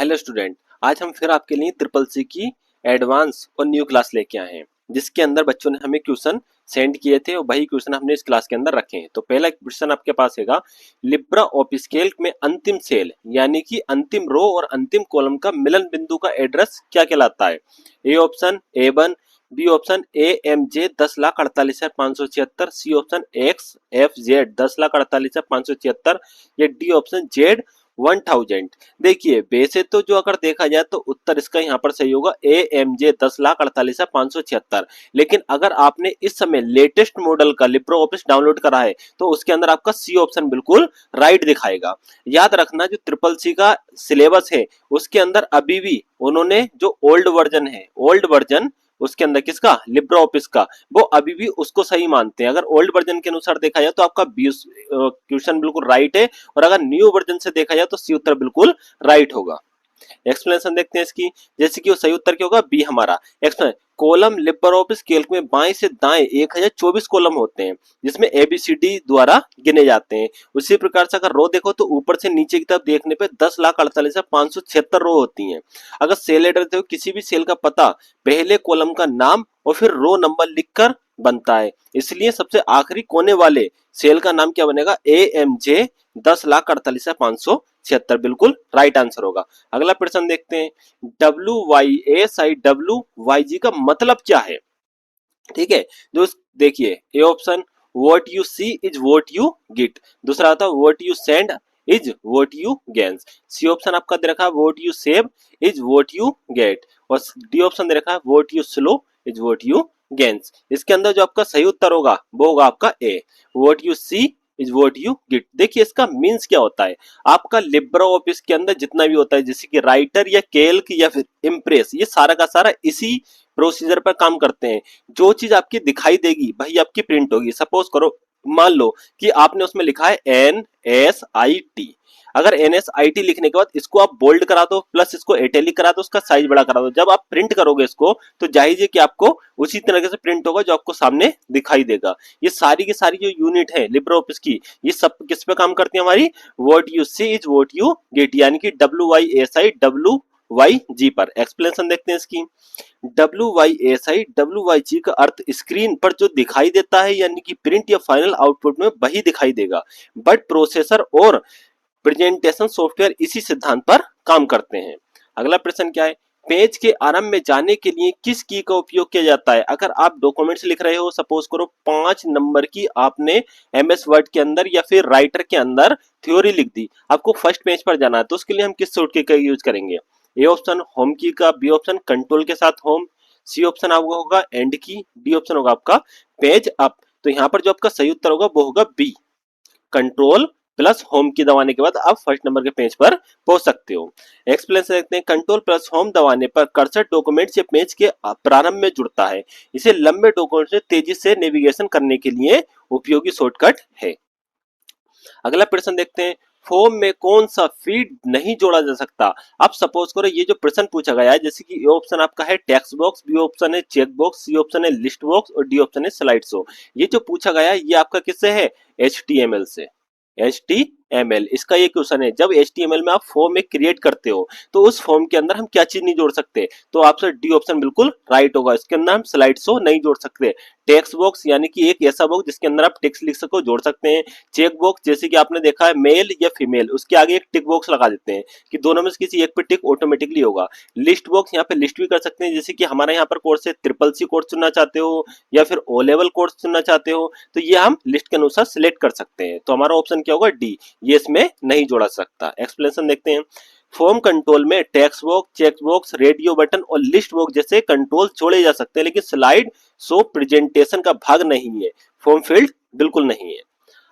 Hello student, आज हम फिर आपके लिए ट्रिपल सी की एडवांस और न्यू क्लास लेके आए हैं, जिसके अंदर बच्चों ने हमें क्वेश्चन सेंड किए थे और वही क्वेश्चन हमने इस क्लास के अंदर रखे हैं। तो पहला क्वेश्चन आपके पास हैगा, लिब्रा ऑफिस कैल्क में अंतिम सेल यानी कि अंतिम रो और अंतिम कॉलम का मिलन बिंदु का एड्रेस क्या कहलाता है? A option A1, B option AMJ 10,48,576, C option XFZ 10,48,576 या डी ऑप्शन Z 1000। देखिए वैसे तो जो अगर देखा जाए तो उत्तर इसका यहाँ पर सही होगा AMJ 10,48,576। लेकिन अगर आपने इस समय लेटेस्ट मॉडल का लिब्रो ऑफिस डाउनलोड करा है तो उसके अंदर आपका सी ऑप्शन बिल्कुल राइट दिखाएगा। याद रखना जो ट्रिपल सी का सिलेबस है उसके अंदर अभी भी उन्होंने जो ओल्ड वर्जन उसके अंदर किसका लिब्रो ऑफिस का, वो अभी भी उसको सही मानते हैं। अगर ओल्ड वर्जन के अनुसार देखा जाए तो आपका क्वेश्चन बिल्कुल राइट है, और अगर न्यू वर्जन से देखा जाए तो सी उत्तर बिल्कुल राइट होगा। एक्सप्लेनेशन देखते हैं इसकी, जैसे कि वो सही उत्तर क्या होगा, बी हमारा। Explain column Libre office Calc में बाएं से दाएं 1024 कॉलम होते हैं, जिसमें ABCD द्वारा गिने जाते हैं। उसी प्रकार से अगर रो देखो तो ऊपर से नीचे की तरफ देखने पे 10,48,576 रो होती हैं। अगर सेल एड्रेस देखो, किसी भी सेल का पता पहले कॉलम का नाम और फिर रो नंबर लिखकर बनता है, इसलिए सबसे आखिरी कोने वाले सेल का नाम क्या बनेगा, AMJ 10,48,576 बिल्कुल राइट आंसर होगा। अगला प्रश्न देखते हैं, WYSIWYG का मतलब क्या है? ठीक है, जो देखिए A option what you see is what you get, दूसरा आता what you send is what you gains, C option आपका दे रखा है what you save is what you get, और डी ऑप्शन दे रखा है what you slow is what you gains. इसके अंदर जो आपका सही उत्तर होगा वो होगा आपका A, what you see is what you get. देखिए इसका मीन्स क्या होता है, आपका लिब्रो ऑफिस के अंदर जितना भी होता है जैसे कि राइटर या कैल्क या फिर इम्प्रेस, ये सारा का सारा इसी प्रोसीजर पर काम करते हैं। जो चीज आपकी दिखाई देगी वही आपकी प्रिंट होगी। सपोज करो, मान लो कि आपने उसमें लिखा है NSIT, अगर NSIT लिखने के बाद इसको आप बोल्ड करा दो प्लस इसको इटैलिक करा दो, उसका साइज बड़ा करा दो, जब आप प्रिंट करोगे इसको तो जाहिर है कि आपको उसी तरीके से प्रिंट होगा जो आपको सामने दिखाई देगा। ये सारी की सारी जो यूनिट है लिब्रे ऑफिस की, ये सब किस पे काम करती है हमारी, what you see is what you get, यानी कि WYSIWYG पर। एक्सप्लेनेशन देखते हैं इसकी, WYSIWYG का अर्थ स्क्रीन पर जो दिखाई देता है यानी कि प्रिंट या फाइनल आउटपुट में वही दिखाई देगा, बट प्रोसेसर और प्रेजेंटेशन सॉफ्टवेयर इसी सिद्धांत पर काम करते हैं। अगला प्रश्न क्या है, पेज के आरंभ में जाने के लिए किस की का उपयोग किया जाता है? अगर आप डॉक्यूमेंट्स लिख रहे हो, सपोज करो 5 नंबर की आपने MS वर्ड के अंदर या फिर राइटर के अंदर थ्योरी लिख दी, आपको फर्स्ट पेज पर जाना है, तो उसके लिए हम किस शॉर्टकट का यूज करेंगे? ए ऑप्शन होम की का, बी ऑप्शन कंट्रोल के साथ होम, सी ऑप्शन आपका होगा एंड की, डी ऑप्शन होगा आपका पेज अप। तो यहाँ पर जो आपका सही उत्तर होगा वो होगा बी, कंट्रोल प्लस होम की दबाने के बाद आप फर्स्ट नंबर के पेज पर पहुंच सकते हो। एक्सप्लेनेशन देखते हैं, कंट्रोल प्लस होम दबाने पर कर्सर डॉक्यूमेंट से पेज के प्रारंभ में जुड़ता है, इसे लंबे डॉक्यूमेंट से तेजी से नेविगेशन करने के लिए उपयोगी शॉर्टकट है। अगला प्रश्न देखते हैं, फॉर्म में कौन सा फील्ड नहीं जोड़ा जा सकता? अब सपोज करो ये जो प्रश्न पूछा गया है, जैसे कि ए ऑप्शन आपका है टेक्स्ट बॉक्स, बी ऑप्शन है चेक बॉक्स, सी ऑप्शन है लिस्ट बॉक्स और डी ऑप्शन है स्लाइड शो। ये जो पूछा गया है ये आपका किससे है, HTML से। HTML इसका ये क्वेश्चन है, जब HTML में आप फॉर्म में क्रिएट करते हो तो उस फॉर्म के अंदर हम क्या चीज नहीं जोड़ सकते, तो आपसे डी ऑप्शन बिल्कुल राइट होगा, इसके अंदर हम स्लाइड शो नहीं जोड़ सकते। टेक्स्ट बॉक्स यानी कि एक ऐसा बॉक्स जिसके अंदर आप टेक्स्ट लिख सको जोड़ सकते हैं। चेक बॉक्स जैसे कि आपने देखा है मेल या फीमेल, उसके आगे एक टिक बॉक्स लगा देते हैं कि दोनों में से किसी एक पे टिक ऑटोमेटिकली होगा। लिस्ट बॉक्स यहाँ पे लिस्ट भी कर सकते हैं, जैसे कि हमारे यहाँ पर कोर्स है ट्रिपल सी कोर्स चुनना चाहते हो या फिर O लेवल कोर्स चुनना चाहते हो तो ये हम लिस्ट के अनुसार सिलेक्ट कर सकते हैं। तो हमारा ऑप्शन क्या होगा, डी, ये इसमें नहीं जोड़ा सकता। एक्सप्लेनेशन देखते हैं, फॉर्म कंट्रोल में text box, check box, radio button और लिस्ट बॉक्स जैसे कंट्रोल जोड़े जा सकते हैं, लेकिन स्लाइड शो प्रेजेंटेशन का भाग नहीं है, फॉर्म फील्ड बिल्कुल नहीं है।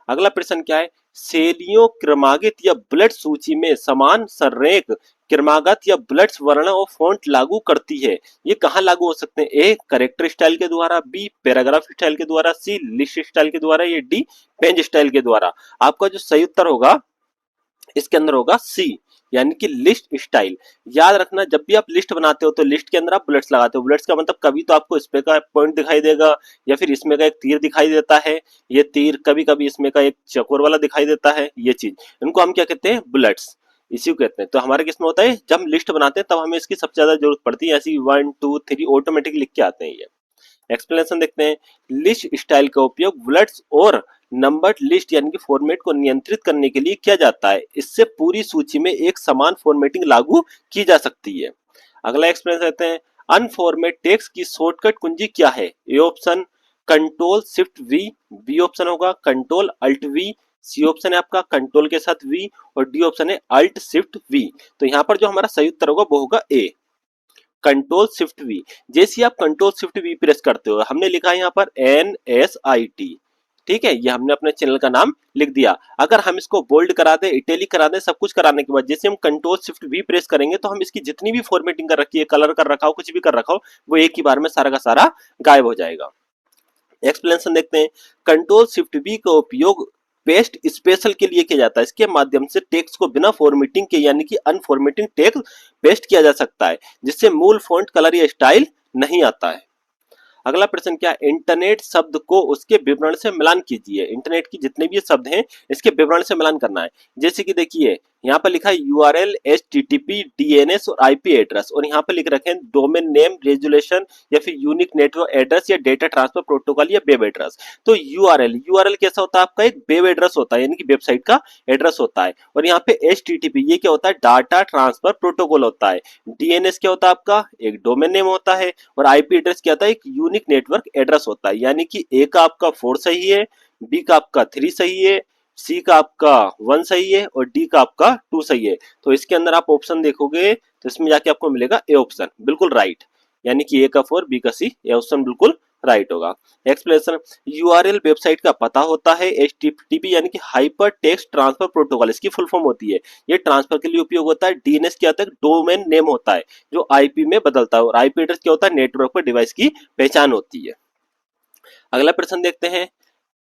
अगला प्रश्न क्या है, शैलियों क्रमागत या बुलेट सूची में समान संरेख क्रमागत या बुलेट्स वर्ण और फॉन्ट लागू करती है, ये कहाँ लागू हो सकते हैं? ए करेक्टर स्टाइल के द्वारा, बी पैराग्राफ स्टाइल के द्वारा, सी लिस्ट स्टाइल के द्वारा, या डी पेज स्टाइल के द्वारा। आपका जो सही उत्तर होगा इसके अंदर होगा सी, यानी कि लिस्ट स्टाइल। याद रखना जब भी आप लिस्ट बनाते हो तो लिस्ट के अंदर आप बुलेट्स लगाते हो, बुलेट्स का मतलब कभी तो आपको इस पे का पॉइंट दिखाई देगा या फिर इसमें का एक तीर दिखाई देता है, ये तीर कभी कभी इसमें का एक चकोर वाला दिखाई देता है, ये चीज इनको हम क्या कहते हैं, बुलेट्स। इसी को कहते हैं। तो हमारे किस में होता है, जब हम लिस्ट बनाते हैं तब हमें इसकी सबसे ज्यादा जरूरत पड़ती है, ऐसी 1 2 3 ऑटोमेटिक लिख के आते हैं ये। एक्सप्लेनेशन देखते हैं। लिस्ट स्टाइल का उपयोग बुलेट्स और नंबर्ड लिस्ट यानी कि फॉर्मेट को नियंत्रित करने के लिए किया जाता है। इससे पूरी सूची में एक समान फॉर्मेटिंग लागू की जा सकती है। अगला एक्सप्लेनेशन देते हैं। अनफॉर्मेट टेक्स्ट की शॉर्टकट कुंजी क्या है? A option control shift V, B option होगा control alt V, C option है आपका कंट्रोल के साथ वी, और डी ऑप्शन है अल्ट शिफ्ट वी। तो यहाँ पर जो हमारा सही उत्तर होगा वो होगा ए, कंट्रोल शिफ्ट वी। जैसे आप कंट्रोल शिफ्ट वी प्रेस करते हो, हमने लिखा है यहाँ पर NSIT, ठीक है, ये हमने अपने चैनल का नाम लिख दिया। अगर हम इसको बोल्ड करा दें, इटैलिक करा दें, सब कुछ कराने के बाद जैसे हम कंट्रोल शिफ्ट वी प्रेस करेंगे तो हम इसकी जितनी भी फॉर्मेटिंग कर रखी है, कलर कर रखा हो, कुछ भी कर रखा हो, वो एक ही बार में सारा का सारा गायब हो जाएगा। एक्सप्लेनेशन देखते हैं। कंट्रोल शिफ्ट बी का उपयोग पेस्ट स्पेशल के लिए किया जाता है। इसके माध्यम से टेक्स्ट को बिना फॉर्मेटिंग के यानी कि अनफॉर्मेटिंग टेक्स्ट पेस्ट किया जा सकता है, जिससे मूल फॉन्ट कलर या स्टाइल नहीं आता है। अगला प्रश्न क्या है? इंटरनेट शब्द को उसके विवरण से मिलान कीजिए। इंटरनेट की जितने भी शब्द हैं इसके विवरण से मिलान करना है। जैसे कि देखिए यहाँ पर लिखा है URL, HTTP, DNS और IP एड्रेस, और यहाँ पर लिख रखे हैं डोमेन नेम, रेजुलेशन या फिर यूनिक नेटवर्क एड्रेस या डेटा ट्रांसफर प्रोटोकॉल या वेब एड्रेस। तो URL कैसा होता है आपका? एक वेब एड्रेस होता है, यानी कि वेबसाइट का एड्रेस होता है। और यहाँ पे HTTP ये क्या होता है? डाटा ट्रांसफर प्रोटोकॉल होता है। DNS क्या होता है आपका? एक डोमेन नेम होता है। और IP एड्रेस क्या होता है? एक यूनिक नेटवर्क एड्रेस होता है। यानी कि A का आपका 4 सही है, B का आपका 3 सही है, C का आपका 1 सही है और D का आपका 2 सही है। तो इसके अंदर आप ऑप्शन देखोगे तो इसमें जाके आपको मिलेगा ए ऑप्शन, बिल्कुल राइट। यानी कि A का 4, B का C, ए ऑप्शन बिल्कुल राइट होगा। एक्सप्लेनेशन। URL वेबसाइट का पता होता है। HTTP यानी कि हाइपर टेक्स्ट ट्रांसफर प्रोटोकॉल इसकी फुल फॉर्म होती है, ये ट्रांसफर के लिए उपयोग होता है। DNS क्या होता है? डोमेन नेम होता है जो IP में बदलता है। और IP एड्रेस क्या होता है? नेटवर्क पर डिवाइस की पहचान होती है। अगला प्रश्न देखते हैं।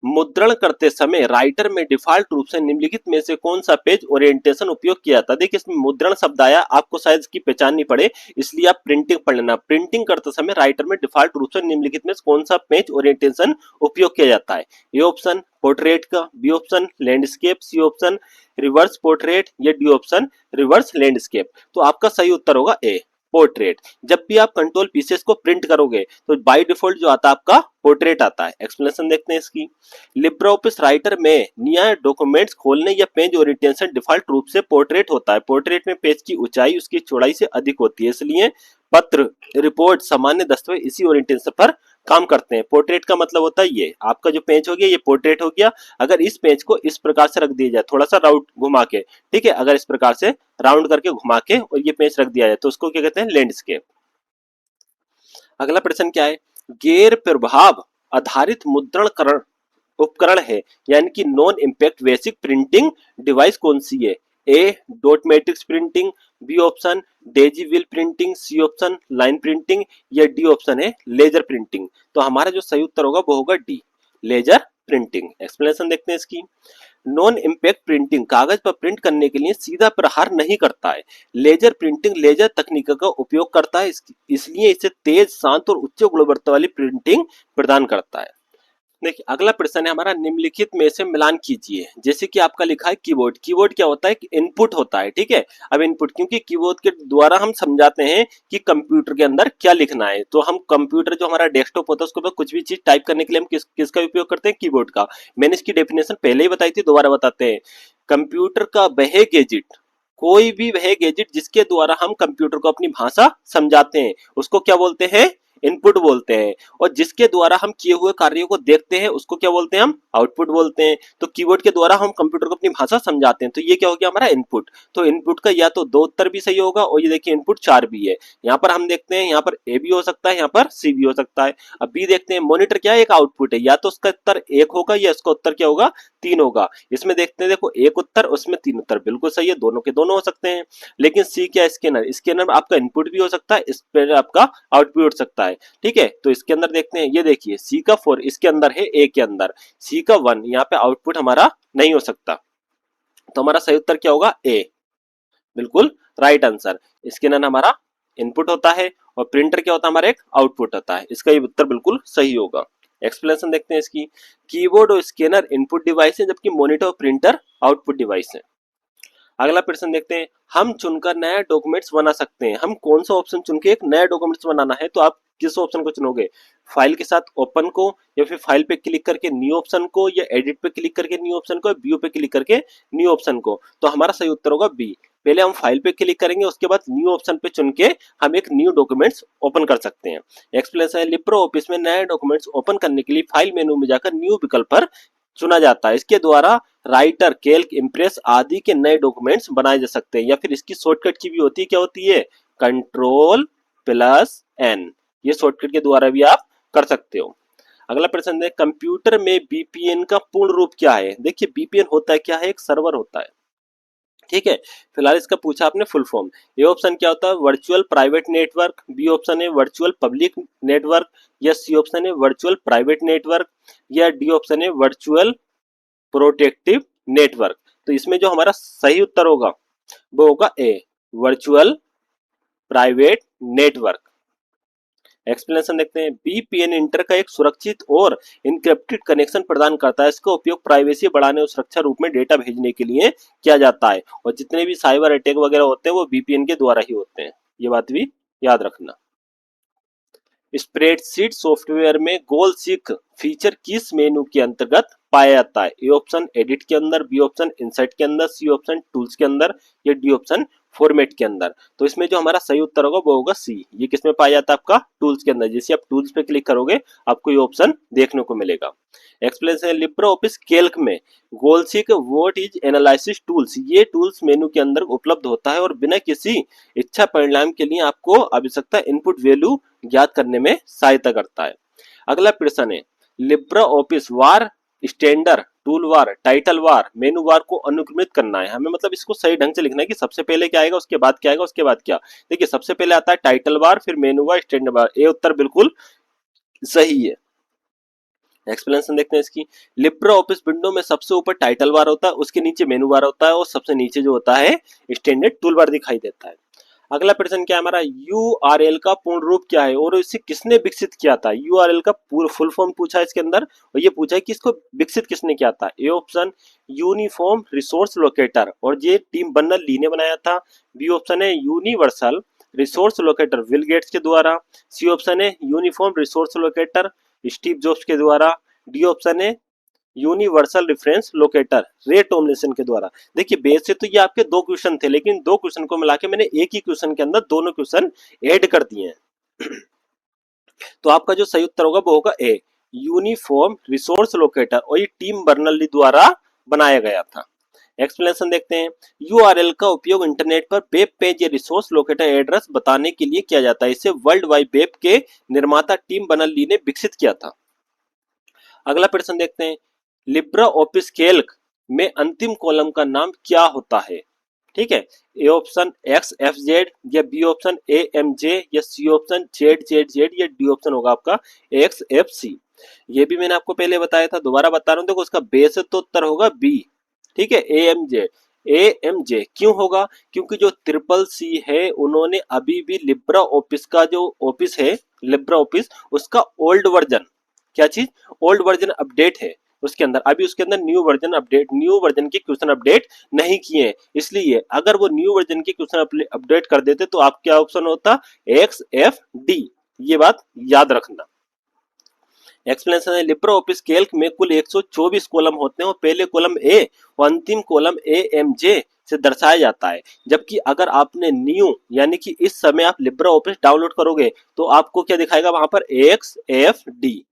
मुद्रण करते समय राइटर में डिफॉल्ट रूप से निम्नलिखित में से कौन सा पेज ओरिएंटेशन उपयोग किया जाता है? देखिए इसमें मुद्रण शब्द आया, आपको शायद इसकी पहचान नहीं पड़े, इसलिए आप प्रिंटिंग पढ़ लेना। प्रिंटिंग करते समय राइटर में डिफॉल्ट रूप से निम्नलिखित में से कौन सा पेज ओरिएंटेशन उपयोग किया जाता है? ए ऑप्शन पोर्ट्रेट का, B option landscape, C option reverse portrait या डी ऑप्शन रिवर्स लैंडस्केप। तो आपका सही उत्तर होगा ए, पोर्ट्रेट। जब भी आप कंट्रोल पीसेस को प्रिंट करोगे तो बाय डिफॉल्ट जो आता है आपका पोर्ट्रेट आता है। एक्सप्लेनेशन देखते हैं इसकी। लिब्रे ऑफिस राइटर में नया डॉक्यूमेंट्स खोलने या पेज ओरिएंटेशन डिफॉल्ट रूप से पोर्ट्रेट होता है। पोर्ट्रेट में पेज की ऊंचाई उसकी चौड़ाई से अधिक होती है, इसलिए पत्र, रिपोर्ट, सामान्य दस्तावेज इसी ओरिएंटेशन पर काम करते हैं। पोर्ट्रेट का मतलब होता है ये आपका जो पेज हो गया ये पोर्ट्रेट हो गया। अगर इस पेज को इस प्रकार से रख दिया जाए, थोड़ा सा राउंड घुमा के, ठीक है, अगर इस प्रकार से राउंड करके घुमा के और ये पेज रख दिया जाए तो उसको क्या कहते हैं? लैंडस्केप। अगला प्रश्न क्या है? गैर प्रभाव आधारित मुद्रण उपकरण है यानी कि non impact basic printing device कौन सी है? A dot matrix printing, B option daisy wheel printing, C option line printing या डी ऑप्शन है लेजर प्रिंटिंग। तो हमारा जो सही उत्तर होगा वो होगा डी, लेजर प्रिंटिंग। एक्सप्लेनेशन देखते हैं इसकी। नॉन इम्पैक्ट प्रिंटिंग कागज पर प्रिंट करने के लिए सीधा प्रहार नहीं करता है। लेजर प्रिंटिंग लेजर तकनीक का उपयोग करता है, इसलिए इसे तेज, शांत और उच्च गुणवत्ता वाली प्रिंटिंग प्रदान करता है। देखिए अगला प्रश्न है हमारा, निम्नलिखित में से मिलान कीजिए। जैसे कि आपका लिखा है कीबोर्ड। कीबोर्ड क्या होता है? इनपुट होता है, ठीक है। अब इनपुट क्योंकि कीबोर्ड के द्वारा हम समझाते हैं कि कंप्यूटर के अंदर क्या लिखना है। तो हम कंप्यूटर जो हमारा डेस्कटॉप होता है उसके ऊपर कुछ भी चीज टाइप करने के लिए हम किसका उपयोग करते हैं? कीबोर्ड का। मैंने इसकी डेफिनेशन पहले ही बताई थी, दोबारा बताते हैं। कंप्यूटर का वह गैजेट, कोई भी वह गैजेट जिसके द्वारा हम कंप्यूटर को अपनी भाषा समझाते हैं उसको क्या बोलते हैं? इनपुट बोलते हैं। और जिसके द्वारा हम किए हुए कार्यों को देखते हैं उसको क्या बोलते हैं? हम आउटपुट बोलते हैं। तो कीबोर्ड के द्वारा हम कंप्यूटर को अपनी भाषा समझाते हैं, तो ये क्या हो गया हमारा? इनपुट। तो इनपुट का या तो 2 उत्तर भी सही होगा और ये देखिए इनपुट 4 भी है। यहाँ पर हम देखते हैं, यहाँ पर ए भी हो सकता है, यहाँ पर सी भी हो सकता है। अब बी देखते हैं, मॉनिटर क्या है? एक आउटपुट है, या तो उसका उत्तर 1 होगा या इसका उत्तर क्या होगा? 3 होगा। इसमें देखते हैं, देखो 1 उत्तर उसमें 3 उत्तर, बिल्कुल सही है, दोनों के दोनों हो सकते हैं। लेकिन सी क्या? स्कैनर। स्कैनर में आपका इनपुट भी हो सकता है, इस पर आपका आउटपुट हो सकता है, ठीक है। तो इसके अंदर देखते हैं, ये देखिए सी का 4 इसके अंदर है, ए के अंदर सी का 1, यहाँ पे आउटपुट हमारा नहीं हो सकता। तो हमारा सही उत्तर क्या होगा? ए, बिल्कुल राइट आंसर। इसके अंदर हमारा इनपुट होता है और प्रिंटर क्या होता है? हमारा एक आउटपुट होता है। इसका ये उत्तर बिल्कुल सही होगा। एक्सप्लेनेशन देखते हैं इसकी। कीबोर्ड और स्कैनर इनपुट डिवाइस है जबकि मॉनिटर और प्रिंटर आउटपुट डिवाइस है। अगला प्रश्न देखते हैं, हम चुनकर नया डॉक्यूमेंट्स बना सकते हैं। हम कौन सा ऑप्शन चुन के एक नया डॉक्यूमेंट्स बनाना है, तो आप किस ऑप्शन को चुनोगे, फाइल के साथ ओपन को, या फिर फाइल पे क्लिक करके न्यू ऑप्शन को, या एडिट पे क्लिक करके न्यू ऑप्शन को, या व्यू पे क्लिक करके न्यू ऑप्शन को। तो हमारा सही उत्तर होगा बी। पहले हम फाइल पे क्लिक करेंगे, उसके बाद न्यू ऑप्शन पे चुन के हम एक न्यू डॉक्यूमेंट्स ओपन कर सकते हैं। एक्सप्लेनेशन है, लिब्रे ऑफिस में नए डॉक्यूमेंट्स ओपन करने के लिए फाइल मेनू में जाकर न्यू विकल्प पर चुना जाता है। इसके द्वारा राइटर, कैल्क, इम्प्रेस आदि के नए डॉक्यूमेंट्स बनाए जा सकते हैं। या फिर इसकी शॉर्टकट की भी होती है, क्या होती है, कंट्रोल प्लस एन। ये शॉर्टकट के द्वारा भी आप कर सकते हो। अगला प्रश्न है, कंप्यूटर में बीपीएन का पूर्ण रूप क्या है। देखिए बीपीएन होता है क्या है, एक सर्वर होता है, ठीक है। फिलहाल इसका पूछा आपने फुल फॉर्म। ए ऑप्शन क्या होता है, virtual private network. B option है वर्चुअल पब्लिक नेटवर्क। या सी ऑप्शन है वर्चुअल प्राइवेट नेटवर्क। या डी ऑप्शन है वर्चुअल प्रोटेक्टिव नेटवर्क। तो इसमें जो हमारा सही उत्तर होगा वो होगा A, virtual private network. Explanation देखते हैं, बीपीएन इंटर का एक सुरक्षित और इनक्रिप्टेड कनेक्शन प्रदान करता है। इसका उपयोग प्राइवेसी बढ़ाने और सुरक्षा रूप में डेटा भेजने के लिए किया जाता है, और जितने भी साइबर अटैक वगैरह होते हैं वो बीपीएन के द्वारा ही होते हैं, ये बात भी याद रखना। स्प्रेडशीट सॉफ्टवेयर में गोल सीक फीचर किस मेनू के अंतर्गत पाया जाता है। ए ऑप्शन एडिट के अंदर, बी ऑप्शन इंसर्ट के अंदर, सी ऑप्शन टूल्स के अंदर, या डी ऑप्शन फॉर्मेट के अंदर। तो इसमें जो हमारा सही उत्तर होगा वो होगा सी। ये किसमें पाया जाता है, आपका टूल्स के अंदर। जैसे आप टूल्स पे क्लिक करोगे आपको ये ऑप्शन देखने को मिलेगा। एक्सप्लेनेशन है, लिब्रे ऑफिस कैल्क में goal seek what is analysis tools. ये टूल्स मेनू के अंदर उपलब्ध होता है और बिना किसी इच्छा परिणाम के लिए आपको आवश्यकता इनपुट वैल्यू ज्ञात करने में सहायता करता है। अगला प्रश्न है, लिब्रे ऑफिस वार स्टैंडर्ड टूल वार, टाइटल वार, मेनू वार को अनुक्रमित करना है हमें। मतलब इसको सही ढंग से लिखना है कि सबसे पहले क्या आएगा, उसके बाद क्या आएगा, उसके बाद क्या। देखिए सबसे पहले आता है टाइटल वार, फिर मेनू वार, स्टैंडर्ड वार। ये उत्तर बिल्कुल सही है। एक्सप्लेनेशन देखते हैं इसकी, लिब्रे ऑफिस विंडो में सबसे ऊपर टाइटल बार होता है, उसके नीचे मेनू बार होता है, और सबसे नीचे जो होता है स्टैंडर्ड टूल बार दिखाई देता है। अगला प्रश्न क्या है हमारा, यूआरएल का पूर्ण रूप क्या है और इसे किसने विकसित किया था। यूआरएल का पूरा फुल फॉर्म पूछा है इसके अंदर, और ये पूछा है कि इसको विकसित किसने किया था। A option uniform resource locator, और ये टीम बर्नर ली ने बनाया था। बी ऑप्शन है universal resource locator, Bill Gates के द्वारा। सी ऑप्शन है uniform resource locator, Steve Jobs के द्वारा। डी ऑप्शन है universal reference locator, Ray Tomlinson के द्वारा। देखिए बेस से तो ये आपके दो क्वेश्चन थे, लेकिन दो क्वेश्चन को मिला के मैंने एक ही क्वेश्चन के अंदर दोनों क्वेश्चन ऐड कर दिए हैं। तो आपका जो सही उत्तर होगा वो होगा ए, यूनिफॉर्म रिसोर्स लोकेटर, और ये टीम बर्नरली द्वारा बनाया गया था। एक्सप्लेनेशन देखते हैं, यूआरएल का उपयोग इंटरनेट पर वेब पेज या रिसोर्स लोकेटर एड्रेस बताने के लिए किया जाता है। इसे वर्ल्ड वाइड वेब के निर्माता टीम बर्नरली ने विकसित किया था। अगला प्रश्न देखते हैं, लिब्रे ऑफिस कैल्क में अंतिम कॉलम का नाम क्या होता है। ठीक है, A option X F Z, या B option A M J, या C option Z Z Z, या डी ऑप्शन होगा आपका एक्स एफ सी। ये भी मैंने आपको पहले बताया था, दोबारा बता रहा हूं। देखो उसका बेस तो उत्तर होगा बी, ठीक है, ए एम जे। ए एम जे क्यों होगा, क्योंकि जो ट्रिपल सी है उन्होंने अभी भी लिब्रे ऑफिस का जो ऑफिस है, लिब्रे ऑफिस उसका ओल्ड वर्जन, क्या चीज, ओल्ड वर्जन अपडेट है उसके अंदर, अभी उसके अंदर new version update, new version के क्वेश्चन अपडेट नहीं किए। इसलिए अगर वो न्यू वर्जन के क्वेश्चन अपडेट कर देते तो आप क्या ऑप्शन होता, एक्स एफ डी। ये बात याद रखना। एक्सप्लेनेशन है, लिब्रे ऑफिस कैल्क में कुल 124 कॉलम होते हैं, और पहले कॉलम ए और अंतिम कॉलम ए एम जे से दर्शाया जाता है। जबकि अगर आपने न्यू यानी कि इस समय आप लिब्रे ऑफिस डाउनलोड करोगे तो आपको क्या दिखाएगा वहां पर, एक्स एफ डी।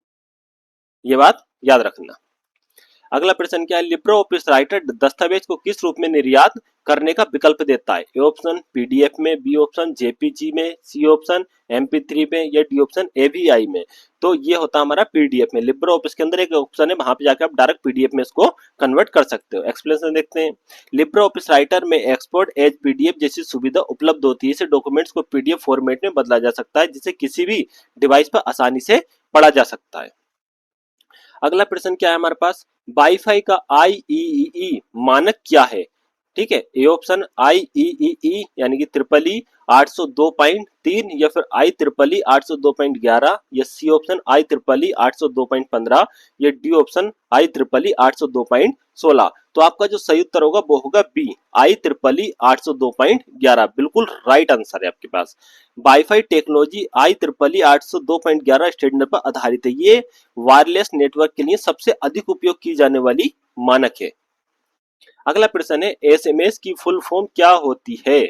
ये बात याद रखना। अगला प्रश्न क्या है, लिब्रे ऑफिस राइटर दस्तावेज को किस रूप में निर्यात करने का विकल्प देता है। ए ऑप्शन पीडीएफ में, बी ऑप्शन जेपीजी में, सी ऑप्शन एमपी3 में, या डी ऑप्शन एवीआई में। तो ये होता हमारा पीडीएफ में। लिब्रे ऑफिस के अंदर एक ऑप्शन है, वहां पे जाकर आप डायरेक्ट पीडीएफ में इसको कन्वर्ट कर सकते हो। एक्सप्लेनेशन देखते हैं, लिब्रे ऑफिस राइटर में एक्सपोर्ट एज पीडीएफ जैसी सुविधा उपलब्ध होती है। इसे डॉक्यूमेंट्स को पीडीएफ फॉर्मेट में बदला जा सकता है, जिसे किसी भी डिवाइस पर आसानी से पढ़ा जा सकता है। अगला प्रश्न क्या है हमारे पास, वाईफाई का आईईई मानक क्या है। ठीक है, ए ऑप्शन IEEE यानी कि ट्रिपल ई 802.3 या फिर IEEE 802.11 या सी ऑप्शन IEEE 802.15 या डी ऑप्शन IEEE 802.16। तो आपका जो सही उत्तर होगा वो होगा बी IEEE 802.11। बिल्कुल राइट आंसर है आपके पास। वाईफाई टेक्नोलॉजी IEEE 802.11 स्टैंडर्ड पर आधारित है। ये वायरलेस नेटवर्क के लिए सबसे अधिक उपयोग की जाने वाली मानक है। अगला प्रश्न है एसएमएस की फुल फॉर्म क्या होती है?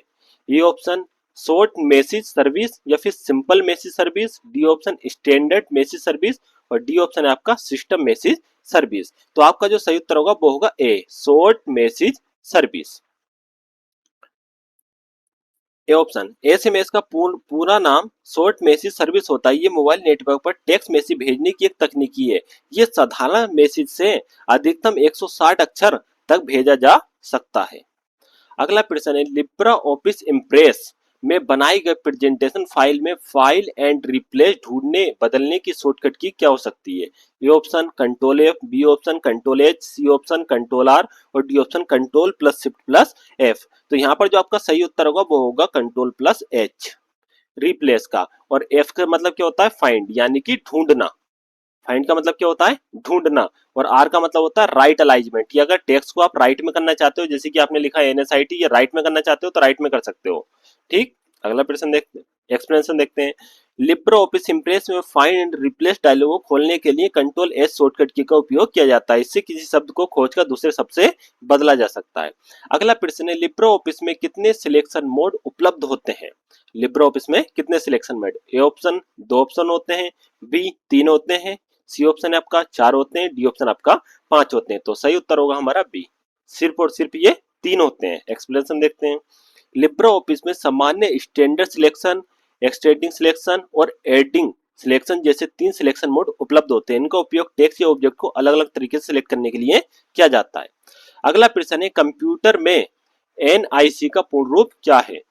ये ऑप्शन शॉर्ट मैसेज सर्विस या फिर simple message service, D option standard message service और डी ऑप्शन है आपका सिस्टम मैसेज सर्विस। तो आपका जो सही उत्तर होगा वो होगा ए short message service. A option SMS का पूरा नाम शॉर्ट मैसेज सर्विस होता है। ये मोबाइल नेटवर्क पर टेक्स्ट मैसेज भेजने की एक तकनीकी है। ये साधारण मैसेज से अधिकतम 160 अक्षर तक भेजा जा सकता है। अगला प्रश्न है लिब्रा ऑफिस इम्प्रेस में बनाई गई प्रेजेंटेशन फाइल में फाइल एंड रिप्लेस ढूंढने बदलने की शॉर्टकट की क्या हो सकती है? A option control F, B option control H, C option control R और D option control plus shift plus F. तो यहाँ पर जो आपका सही उत्तर होगा वो होगा कंट्रोल प्लस एच रिप्लेस का। और एफ का मतलब क्या होता है? फाइंड यानी कि ढूंढना। फाइंड का मतलब क्या होता है? ढूंढना। और आर का मतलब होता है राइट अलाइजमेंट। कि अगर टेक्स्ट को आप राइट में करना चाहते हो, जैसे कि आपने लिखा है NSIT, ये राइट में करना चाहते हो तो राइट में कर सकते हो। ठीक, अगला प्रश्न देखते हैं, एक्सप्लेनेशन देखते हैं। लिब्रे ऑफिस इंप्रेस में फाइंड एंड रिप्लेस डायलॉग को खोलने के लिए कंट्रोल एस शॉर्टकट की का उपयोग किया जाता है। इससे किसी शब्द को खोजकर दूसरे शब्द से बदला जा सकता है। अगला प्रश्न है लिब्रे ऑफिस में कितने सिलेक्शन मोड उपलब्ध होते हैं? लिब्रे ऑफिस में कितने selection mode? A option 2 option होते हैं, बी 3 होते हैं, सी ऑप्शन है आपका 4 होते हैं, डी ऑप्शन आपका 5 होते हैं। तो सही उत्तर होगा हमारा बी सिर्फ और सिर्फ ये 3 होते हैं। एक्सप्लेनेशन देखते हैं। लिब्रे ऑफिस में सामान्य स्टैंडर्ड सिलेक्शन, एक्सटेंडिंग सिलेक्शन और एडिंग सिलेक्शन जैसे 3 सिलेक्शन मोड उपलब्ध होते हैं। इनका उपयोग टेक्स्ट या ऑब्जेक्ट को अलग अलग तरीके से सिलेक्ट करने के लिए किया जाता है। अगला प्रश्न है कंप्यूटर में NIC का पूर्ण रूप क्या है?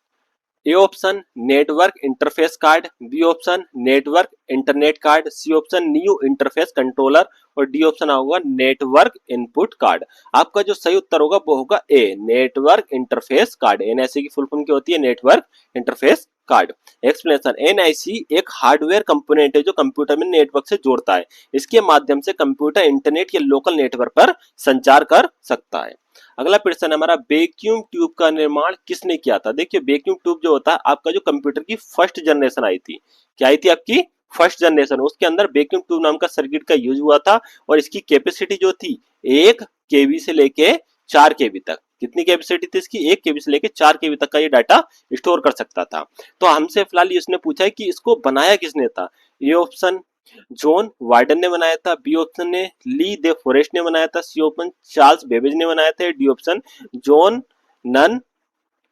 A option network interface card, B option network internet card, C option new interface controller और डी ऑप्शन होगा नेटवर्क इनपुट कार्ड। आपका जो सही उत्तर होगा वो होगा A network interface card. NIC की फुल फॉर्म क्या होती है? Network interface card. Explanation NIC एक हार्डवेयर कंपोनेंट है जो कंप्यूटर में नेटवर्क से जोड़ता है। इसके माध्यम से कंप्यूटर इंटरनेट या लोकल नेटवर्क पर संचार कर सकता है। अगला प्रश्न है हमारा वैक्यूम ट्यूब का निर्माण किसने किया था? देखिए वैक्यूम ट्यूब जो होता है आपका जो कंप्यूटर की फर्स्ट जनरेशन आई थी, क्या आई थी आपकी? First generation. उसके अंदर वैक्यूम ट्यूब नाम का सर्किट का यूज हुआ था और इसकी कैपेसिटी जो थी 1 KB से लेके 4 KB तक। कितनी कैपेसिटी थी इसकी? 1 KB से लेके 4 KB तक का ये डाटा स्टोर कर सकता था। तो हमसे फिलहाल इसने पूछा है कि इसको बनाया किसने था? ये ऑप्शन जॉन वाइडन ने बनाया था, बी ऑप्शन ने ली दे फॉरेस्ट ने बनाया था, सी ऑप्शन चार्ल्स बेबेज ने बनाया था, D option John von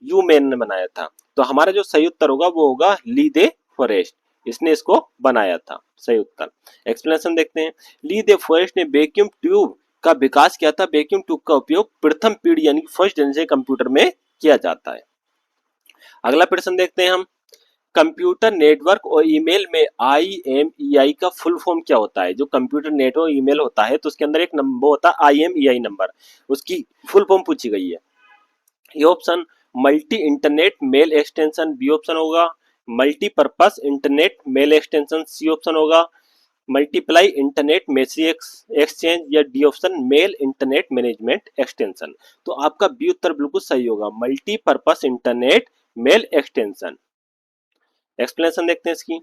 Neumann ने बनाया था। तो हमारा जो सही उत्तर होगा वो होगा ली दे फॉरेस्ट। इसने इसको बनाया था। सही उत्तर। एक्सप्लेनेशन देखते हैं। ली दे फॉरेस्ट ने वैक्यूम ट्यूब का विकास किया था। वैक्यूम ट्यूब का उपयोग प्रथम पीढ़ी यानी फर्स्ट जनरेशन कंप्यूटर में किया जाता है। अगला प्रश्न देखते हैं हम। कंप्यूटर नेटवर्क और ईमेल में IMEI का फुल फॉर्म क्या होता है? जो कंप्यूटर नेटवर्क ईमेल होता है तो उसके अंदर एक नंबर होता है IMEI नंबर, उसकी फुल फॉर्म पूछी गई है। ये option multi internet mail extension, B option होगा multipurpose internet mail extension, C option होगा मल्टीप्लाई इंटरनेट मैसेज एक्सचेंज या D option mail internet management extension. तो आपका बी उत्तर बिल्कुल सही होगा multipurpose internet mail extension. Explanation देखते हैं इसकी।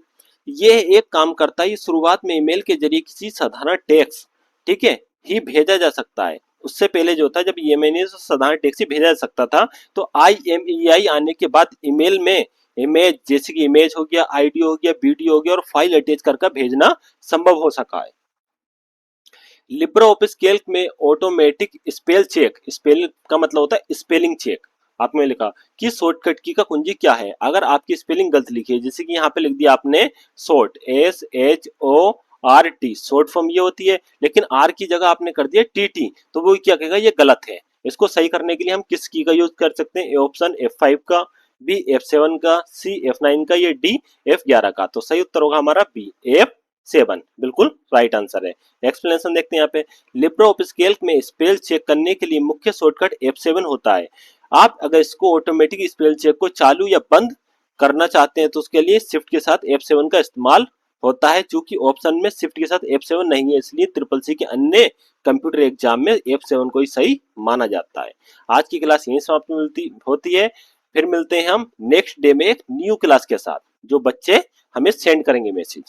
ये एक काम करता है, ये शुरुआत में ईमेल के जरिए किसी साधारण टेक्स्ट, ठीक है, ही भेजा जा सकता है। उससे पहले जो था जब ईमेल साधारण टेक्स्ट ही भेजा जा सकता था, तो IMEI आने के बाद ईमेल में इमेज जैसे कि इमेज हो गया, आईडियो हो गया, वीडियो हो गया और फाइल अटैच कर भेजना संभव हो सका है। लिब्रे ऑफिस कैल्क में ऑटोमेटिक स्पेल चेक, स्पेल का मतलब होता है स्पेलिंग चेक, आपने लिखा कि शॉर्टकट की का कुंजी क्या है? अगर आपकी स्पेलिंग गलत लिखी है, जैसे कि यहाँ पे लिख दिया आपने शॉर्ट SHORT, शॉर्ट फॉर्म ये होती है, लेकिन आर की जगह आपने कर दिया TT, तो वो क्या कहेगा? ये गलत है। इसको सही करने के लिए हम किस की का यूज कर सकते हैं? ए ऑप्शन F5 का, बी F7 का, सी F9 का, या डी F11 का। तो सही उत्तर होगा हमारा बी F7, बिल्कुल राइट आंसर है। एक्सप्लेनेशन देखते हैं यहाँ पे। लिब्रे ऑफिस कैल्क में स्पेल चेक करने के लिए मुख्य शॉर्टकट F7 होता है। आप अगर इसको ऑटोमेटिक स्पेल चेक को चालू या बंद करना चाहते हैं तो उसके लिए शिफ्ट के साथ F7 का इस्तेमाल होता है। चूंकि ऑप्शन में शिफ्ट के साथ F7 नहीं है, इसलिए ट्रिपल सी के अन्य कंप्यूटर एग्जाम में F7 को ही सही माना जाता है। आज की क्लास यहीं समाप्त मिलती होती है। फिर मिलते हैं हम नेक्स्ट डे में एक न्यू क्लास के साथ, जो बच्चे हमें सेंड करेंगे मैसेज।